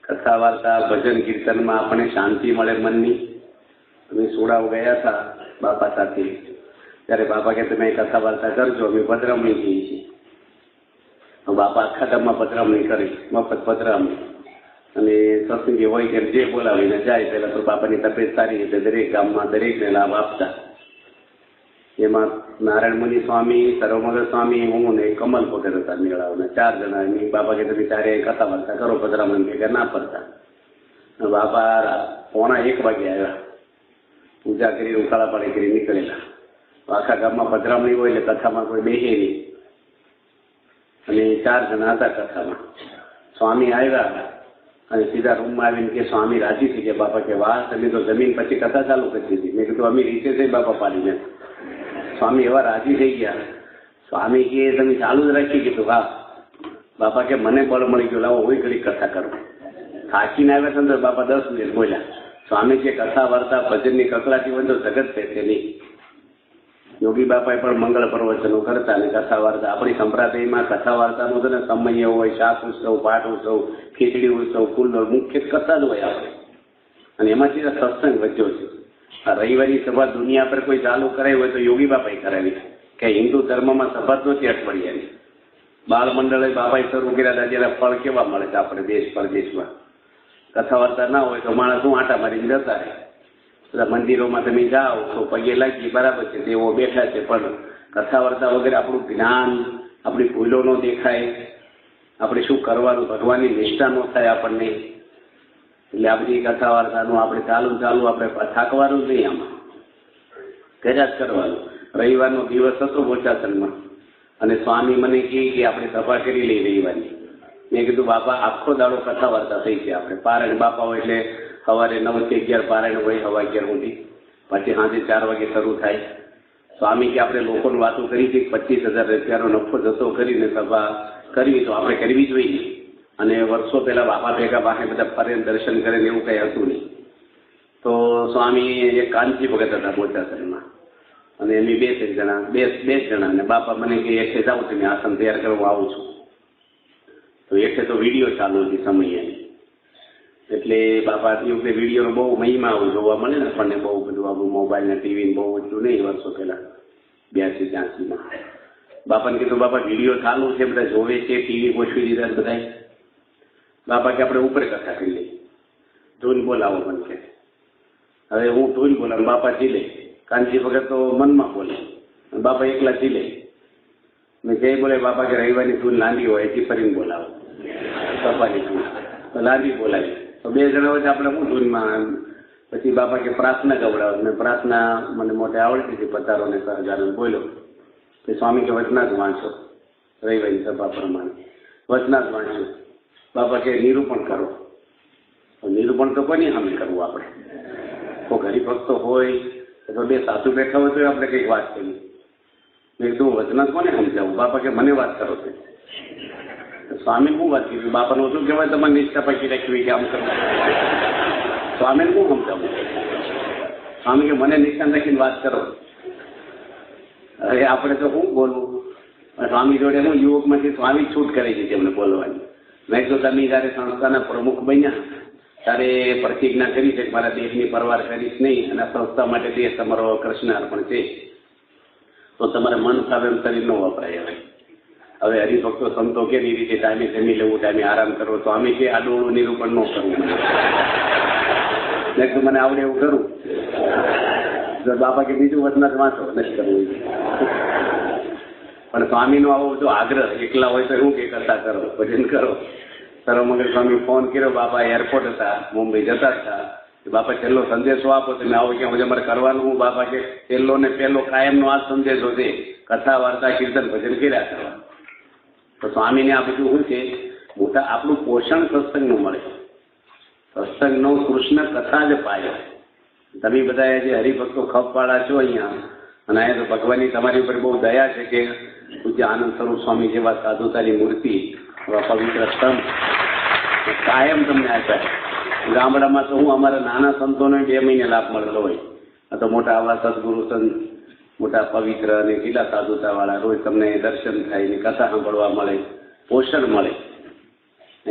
કથા વાર્તા ભજન કીર્તનમાં આપણને શાંતિ મળે મનની. અમે સોડાઓ ગયા હતા બાપા સાથે, ત્યારે બાપા કે તમે કથા વાર્તા કરજો, અમે પધરામણી કહીએ છીએ. બાપા આખા ગામમાં પધરામણી કરી, મફત પધરામણી. અને સત્સંગી હોય કે જે બોલાવીને જાય. પહેલા તો બાપાની તબિયત સારી એટલે દરેક ગામમાં દરેકને લાભ આપતા. એમાં નારાયણ મુનિ સ્વામી, સર્વમંગલ સ્વામી, હું ને કમલ વગર હતા મેળાવના 4 જણા. એની બાપા કે તમે ત્યારે કથા વાર્તા કરો, પધરામણી કે ના પડતા. બાપા 1:45 વાગે આવ્યા, પૂજા કરી ઉકાળા પાણી કરી નીકળેલા. આખા ગામમાં પધરામણી હોય એટલે કથામાં કોઈ બેસે નહીં. અને 4 જણા હતા કથામાં. સ્વામી આવ્યા અને સીધા રૂમમાં આવીને કે સ્વામી રાજી થઈ ગયા. બાપા કે વાહ, તમે તો જમીન પછી કથા ચાલુ કરી દીધી. મેં કીધું અમે રીચે થઈ બાપા પાડીને. સ્વામી એવા રાજી થઈ ગયા. સ્વામી કે તમે ચાલુ જ રાખી. કીધું વાહ. બાપા કે મને બળ મળી ગયો, લાવો હોય ઘડી કથા કરો. થાકીને આવ્યા હતા તો બાપા 10 મિનિટ બોલ્યા. સ્વામી કે કથા વાર્તા ભજનની કકડાટી હોય તો જગત છે નહીં. યોગી બાપાએ પણ મંગળ પ્રવચનો કરતા અને કથા વાર્તા. આપણી સંપ્રદાયમાં કથા વાર્તાનો છે ને સમય હોય, શાક ઉત્સવ, પાઠ ઉત્સવ, ખીચડી ઉત્સવ, ફૂલનો મુખ્ય કથા જ હોય આપણે. અને એમાંથી સત્સંગ વધ્યો છે. આ રવિવારની સભા દુનિયા પર કોઈ ચાલુ કરાવી હોય તો યોગી બાપાએ કરાવી. કે હિન્દુ ધર્મમાં સભા જ નહોતી અઠવાડિયાની. બાળ મંડળે બાપાએ શરૂ કર્યા હતા. જેના ફળ કેવા મળે છે આપણે દેશ પરદેશમાં. કથા વાર્તા ના હોય તો માણસ શું આંટા મારીને જતા રહે. બધા મંદિરોમાં તમે જાઓ તો પગે લાગી બરાબર છે, તેઓ બેઠા છે, પણ કથા વાર્તા વગેરે આપણું જ્ઞાન, આપણી ભૂલો ન દેખાય, આપણે શું કરવાનું, ભગવાનની નિષ્ઠા ન થાય આપણને. એટલે આ બધી કથા વાર્તાનું આપણે ચાલુ આપણે થાકવાનું જ નહીં. આમાં કર્યા જ કરવાનું. રવિવારનો દિવસ હતો બોચાસનમાં અને સ્વામી મને કહે કે આપણે સભા કરી લઈ રવિવારની. મેં કીધું બાપા આખો દાડો કથા વાર્તા થઈ છે. આપણે પારાયણ બાપા હોય એટલે સવારે 9 થી 11 પારાયણ હોય, 11:15 સુધી. પછી સાંજે 4 વાગે શરૂ થાય. સ્વામી કે આપણે લોકોની વાતો કરી છે, 25,000 રૂપિયાનો નફો જતો કરીને સભા કરવી તો આપણે કરવી જોઈએ. અને વર્ષો પહેલા બાપા ભેગા પાસે બધા ફરે દર્શન કરે ને એવું કંઈ હતું નહીં. તો સ્વામી એક કાનજી ભગત હતા બોચાસરમાં અને એમની 2 જણા અને બાપા મને કે એઠે જાઉં તમે આસન તૈયાર કરવા આવું છું. તો એઠે તો વિડીયો ચાલુ હતી સમયે. એટલે બાપા એવું કે વિડીયોનો બહુ મહિમા આવું જોવા મળે ને આપણને. બહુ બધું આપણું મોબાઈલ ને ટીવી બહુ એટલું નહીં. વર્ષો પહેલા 82-83માં બાપાને કીધું બાપા વિડીયો ચાલુ છે, બધા જોવે છે, ટીવી ગોઠવી દીધા બધા. બાપા કે આપણે ઉપર કથા કરી લઈએ, ધૂન બોલાવો મને કે. હવે હું ધૂન બોલાવું, બાપા ચીલે. કાનજી વગર તો મનમાં બોલે, બાપા એકલા ચીલે. મેં જય બોલે બાપા કે રવિવારની ધૂન લાંબી હોય એથી ફરીને બોલાવો. સફાની ધૂન તો લાંબી બોલાવી. તો 2 જણા વચ્ચે આપણે હું ધૂનમાં. પછી બાપા કે પ્રાર્થના ગવડાવો. મેં પ્રાર્થના મને મોટે આવડતી હતી, પધારો ને સહજાનંદ બોલ્યો. કે સ્વામી કે વચનાથ વાંચો, રવિવારની સભા પ્રમાણે વચનાથ વાંચો. બાપા કે નિરૂપણ કરો. નિરૂપણ તો કોની સામે કરવું આપણે? કોઈ હરિભક્તો હોય અથવા 2 સાધુ બેઠા હોય તો આપણે કંઈક વાત કરીએ. મેં કીધું વચનાથ કોને સમજાવું? બાપા કે મને વાત કરો છો. સ્વામી શું વાત કરી? બાપાનું શું કહેવાય, તમારે નિષ્ઠા પૈકી રાખવી કે આમ કરવું. સ્વામીને શું સમજાવું? સ્વામી કે મને નિષ્ઠા રાખીને વાત કરો. હવે આપણે તો શું બોલવું? સ્વામી જોડે હું યુવકમાંથી સ્વામી છૂટ કરી દીધી અમને બોલવાની. મેં તો તમે જયારે સંસ્થાના પ્રમુખ બન્યા ત્યારે પ્રતિજ્ઞા કરી છે કે મારા દેશની પરવાર કરીશ નહીં અને સંસ્થા માટે દેશ તમારો કૃષ્ણ અર્પણ છે. તો તમારે મન સામે શરીર ન વપરાય. હવે હરિભક્તો સંતો કેવી રીતે ટાઈમે જમી લેવું, ટાઈમે આરામ કરવો. તો અમે કે આ ડોળું નિરૂપણ ન કરવું. મેં તો મને આવડે એવું કરું. બાપા કે બીજું વચનાથ વાંચો, નથી કરવું. પણ સ્વામીનો આવો બધો આગ્રહ, એકલા હોય તો શું કે કથા કરો, ભજન કરો. સર્વમંગલ સ્વામી ફોન કર્યો. બાપા એરપોર્ટ હતા, મુંબઈ જતા હતા. બાપા છેલ્લો સંદેશો આપો, તમે આવો ક્યાં પછી અમારે કરવાનું હું? બાપા કે પહેલો ને પહેલો કાયમનો આ સંદેશો છે, કથા વાર્તા કીર્તન ભજન કર્યા કરવા. તો સ્વામીને આ બધું શું છે, મોટા આપણું પોષણ સત્સંગનું મળે. સત્સંગનો કૃષ્ણ કથા જ પાયો. તમે બધા જે હરિભક્તો ખપવાળા છો અહીંયા, અને અહીંયા તો ભગવાનની તમારી ઉપર બહુ દયા છે કે પૂજ્ય આનંદ સ્વરૂપ સ્વામી જેવા સાધુતાની મૂર્તિ, પવિત્ર સ્તંભ કાયમ તમને આપ્યા. ગામડામાં તો હું અમારા નાના સંતોને 2 મહિને લાભ મળતો હોય. આ તો મોટા આવા સદગુરુ સંત, મોટા પવિત્ર અને કેટલા સાધુતાવાળા રોજ તમને દર્શન થાય ને કથા સાંભળવા મળે, પોષણ મળે.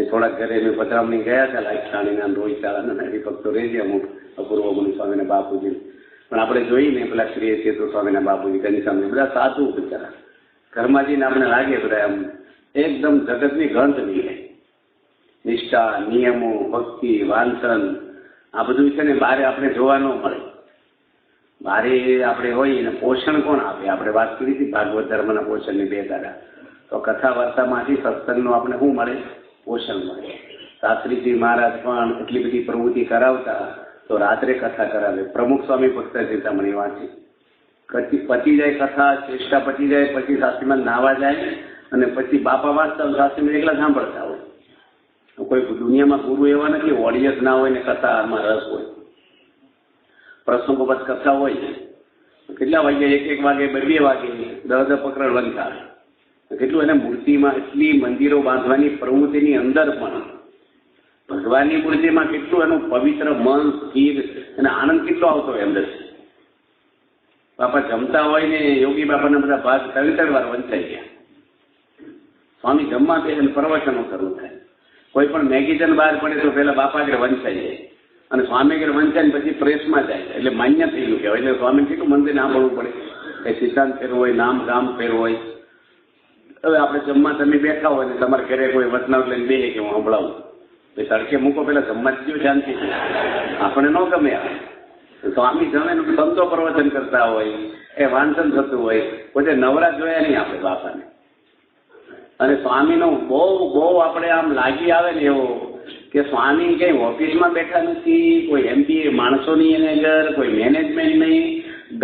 થોડાક ઘરે અમે પધરામણી ગયા હતા, લાઈક્ષાણીના રોહિત શાળાના હરિભક્તો રહી ગયા અમુક અપૂર્વ મુનિ સ્વામીના બાપુજી, પણ આપણે જોઈને પેલા શ્રી ચેતુ સ્વામીના બાપુજી ઘનશ્યામજી બધા સાધુ બિચારા, ઘરમાં જઈને આપણે લાગે બધા આમ એકદમ જગતની ગંધ નીકળે. નિષ્ઠા, નિયમો, ભક્તિ, વાંચન આ બધું છે ને બારે આપણે જોવા ન મળે. બારે આપણે હોય ને પોષણ કોણ આપે? આપણે વાત કરી હતી ભાગવત ધર્મના પોષણની 2 દાડા, તો કથા વાર્તામાંથી સત્સંગનું આપણે શું મળે? પોષણ મળે. શાસ્ત્રીજી મહારાજ પણ એટલી બધી પ્રવૃત્તિ કરાવતા તો રાત્રે કથા કરાવે. પ્રમુખ સ્વામી ભક્ત ચિંતામણી વાંચી પતી જાય કથા, ચેષ્ટા પતી જાય પછી શાસ્ત્રીમાં નાવા જાય અને પછી બાપા વાંચતા શાસ્ત્રીમાં એકલા સાંભળતા હોય. કોઈ દુનિયામાં ગુરુ એવા નથી ઓડિયન્સ ના હોય ને કથામાં રસ હોય. પ્રસંગોબદ્ધ કથા હોય, કેટલા વાગે? 1 વાગે, 2 વાગે, 10 પકડ વંચાર. કેટલું એને મૂર્તિમાં એટલી મંદિરો બાંધવાની પ્રવૃત્તિની અંદર પણ ભગવાનની મૂર્તિમાં કેટલું એનું પવિત્ર મન સ્થિર અને આનંદ કેટલો આવતો હોય અંદર. બાપા જમતા હોય ને યોગી બાપાના બધા ભાગ 3 વાર વંચાઈ ગયા. સ્વામી જમવા બે પ્રવચનો શરૂ થાય. કોઈ પણ મેગેઝિન બહાર પડે તો પેલા બાપા આગળ વંચાઈ જાય અને સ્વામી આગળ વંચાઈને પછી પ્રેસમાં જાય એટલે માન્ય થયેલું કહેવાય. એટલે સ્વામી કેટલું મંદિર ના પડવું પડે, કઈ સિદ્ધાંત ફેરવું હોય, નામ ગામ ફેરવું હોય. હવે આપણે જમવા તમે બેઠા હોય ને તમારે ઘરે કોઈ વચનાવ લઈને બે કે હું સંભળાવું, તો તડકે મૂકો પેલા જમવા જ ગયો શાંતિ, આપણે ન ગમે. સ્વામી જમે સંતો પ્રવચન કરતા હોય, એ વાંચન થતું હોય, પોતે નવરા જોયા નહીં આપણે બાપાને. અને સ્વામીનો બહુ આપણે આમ લાગી આવે ને એવો કે સ્વામી કઈ ઓફિસમાં બેઠા નથી, કોઈ એમપી માણસોની એની અંદર કોઈ મેનેજમેન્ટ નહીં,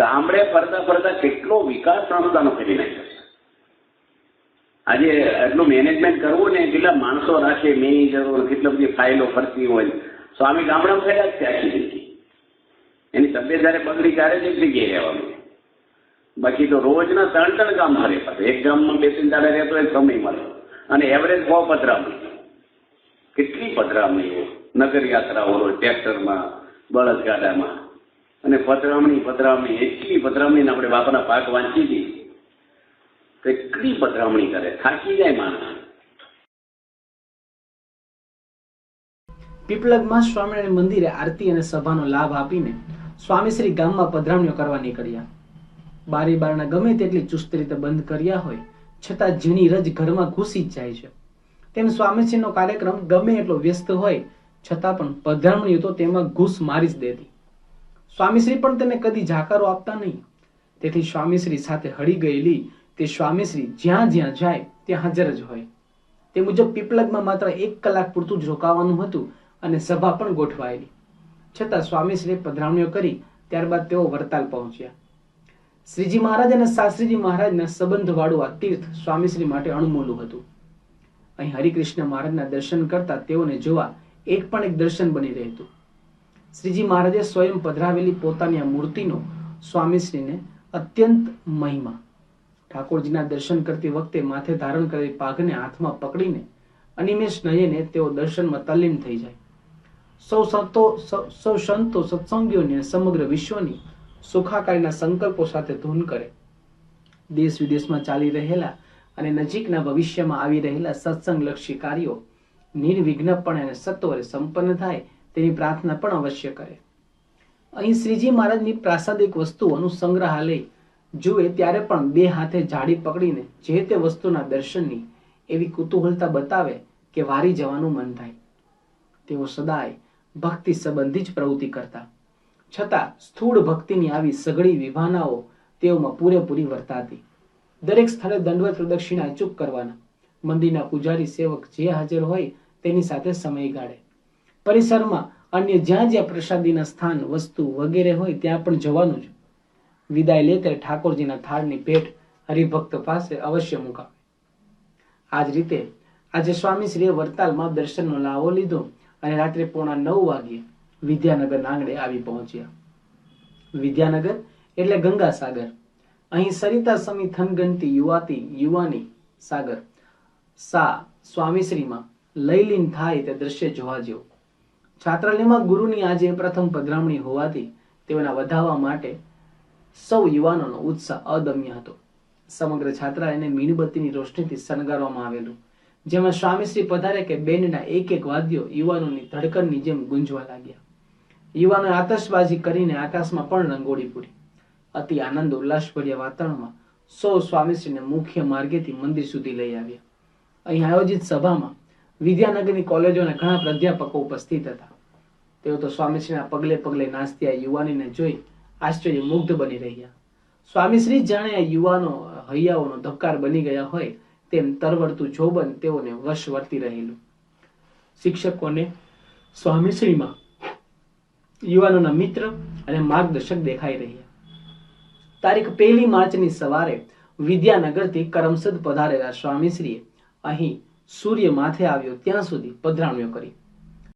ગામડે ફરતા કેટલો વિકાસ સંસ્થાનો કરી નાખ્યો. આજે એટલું મેનેજમેન્ટ કરવું ને, કેટલા માણસો રાખે, મેનેજરો, કેટલી બધી ફાઇલો ફરતી હોય. સ્વામી ગામડામાં ફર્યા જ છે આખી જિંદગી. એની તબિયત જયારે બગડી ત્યારે જ એક જગ્યાએ રહેવાનું, બાકી તો રોજના 3 ગામ ફરે. એક ગામમાં 2-3 દાડા રહેતો હોય સમય મળે. અને એવરેજ 100 પધરામણી. કેટલી પધરામણીઓ, નગર યાત્રાઓ હોય, ટ્રેક્ટરમાં, બળદગાડામાં, અને પધરામણી એટલી પધરામણી. આપણે બાપાના ભાગ વાંચી હતી, કેટલી પધરામણી કરે, થાકી જાય માણસ. પીપલગમાં સ્વામિનારાયણ મંદિરે આરતી અને સભાનો લાભ આપીને સ્વામીશ્રી ગામમાં પધરામણીઓ કરવા નીકળ્યા. બારી બારણા ગમે તેટલી ચુસ્ત રીતે બંધ કર્યા હોય છતાં ઝીણી રજ ઘરમાં ઘૂસી જ જાય છે. તેમ સ્વામીશ્રીનો કાર્યક્રમ ગમે એટલો વ્યસ્ત હોય છતાં પણ પધરામણીઓ તો તેમાં ઘૂસ મારી જ દેતી. સ્વામીશ્રી પણ તેને કદી જાકારો આપતા નહીં. તેથી સ્વામીશ્રી સાથે હળી ગયેલી તે સ્વામીશ્રી જ્યાં જ્યાં જાય ત્યાં હાજર જ હોય. તે મુજબ પીપલગમાં માત્ર 1 કલાક પૂરતું જ રોકાવાનું હતું અને સભા પણ ગોઠવાયેલી. છતાં સ્વામીશ્રીએ પધરામણીઓ કરી ત્યારબાદ તેઓ વરતાલ પહોંચ્યા. શ્રીજી મહારાજ અને શાસ્ત્રીજી મહારાજના સંબંધવાળું આ તીર્થ સ્વામીશ્રી માટે અણમોલું હતું. અહીં હરિકૃષ્ણ મહારાજના દર્શન કરતા તેઓને જોવા એક દર્શન બની રહેતું. શ્રીજી મહારાજે સ્વયં પધરાવેલી પોતાની આ મૂર્તિનો સ્વામીશ્રીને અત્યંત મહિમા. ઠાકોરજીના દર્શન કરતી વખતે માથે ધારણ કરેલી પાઘને હાથમાં પકડીને અનિમેષ નયને તેઓ દર્શનમાં તલ્લીન થઈ જાય. સૌ સંતો સત્સંગીઓને સમગ્ર વિશ્વની સુખાકારીના સંકલ્પો સાથે ધૂન કરે. દેશ વિદેશમાં ચાલી રહેલા અને નજીકના ભવિષ્યમાં આવી રહેલા સત્સંગલક્ષી કાર્યો નિર્વિઘ્નપણે અને સત્વરે સંપન્ન થાય તેની પ્રાર્થના પણ અવશ્ય કરે. અહીં શ્રીજી મહારાજની પ્રાસાદિક વસ્તુઓનું સંગ્રહાલય જુએ ત્યારે પણ 2 હાથે જાડી પકડીને જે તે વસ્તુના દર્શનની એવી કુતૂહલતા બતાવે કે વારી જવાનું મન થાય. તેઓ સદાય ભક્તિ સંબંધી જ પ્રવૃત્તિ કરતા, છતાં સ્થૂળ ભક્તિની આવી સઘળી વિભાવનાઓ તેઓમાં પૂરેપૂરી વર્તાતી. દરેક સ્થળે દંડવત પ્રદક્ષિણા અચૂક કરવાના. મંદિરના પૂજારી સેવક જે હાજર હોય તેની સાથે સમય ગાળે. પરિસરમાં અન્ય જ્યાં જ્યાં પ્રસાદીના સ્થાન, વસ્તુ વગેરે હોય ત્યાં પણ જવાનું જ. વિદાય લે ત્યારે ઠાકોરજીના થાળની ભેટ હરિભક્ત પાસે અવશ્ય મુકાવે. આ જ રીતે આજે સ્વામીશ્રીએ વરતાલમાં દર્શનનો લાવો લીધો અને રાત્રે 9:15 વાગ્યે વિદ્યાનગર આંગણે આવી પહોંચ્યા. વિદ્યાનગર એટલે ગંગાસાગર. અહીં સરિતા સમી થનગનતી યુવાની સાગર સા સ્વામીશ્રીમાં લયલીન થાય તે દ્રશ્ય જોવા જેવું. છાત્રાલયમાં ગુરુની આજે પ્રથમ પધરામણી હોવાથી તેઓના વધાવવા માટે સૌ યુવાનોનો ઉત્સાહ અદમ્ય હતો. સમગ્ર છાત્રાલયને મીણબત્તીની રોશનીથી શણગારવામાં આવેલું. જેમાં સ્વામીશ્રી પધારે કે બેન્ડના એક એક વાદ્યો યુવાનોની ધડકનની જેમ ગુંજવા લાગ્યા. યુવાનોએ આતશબાજી કરીને આકાશમાં પણ રંગોળી પૂરી. અતિ આનંદ ઉલ્લાસભર્યા વાતાવરણમાં સૌ સ્વામીશ્રીને મુખ્ય માર્ગેથી મંદિર સુધી લઈ આવ્યા. અહીં આયોજિત સભામાં વિદ્યાનગરની કોલેજોના ઘણા પ્રાધ્યાપકો ઉપસ્થિત હતા. તેઓ તો સ્વામીશ્રીના પગલે પગલે નાચતી આ યુવાનીને જોઈ આશ્ચર્ય મુગ્ધ બની રહ્યા. સ્વામીશ્રી જાણે આ યુવાનો હૈયાઓનો ધબકાર બની ગયા હોય તેમ તરવરતું જોબન તેઓને વશ વર્તી રહેલું. શિક્ષકોને સ્વામીશ્રીમાં યુવાનોના મિત્ર અને માર્ગદર્શક દેખાઈ રહ્યા. તારીખ 1 માર્ચની સવારે વિદ્યાનગરથી કરમસદ પધારેલા સ્વામીશ્રીએ અહીં સૂર્ય માથે આવ્યો ત્યાં સુધી પધરામણીઓ કરી.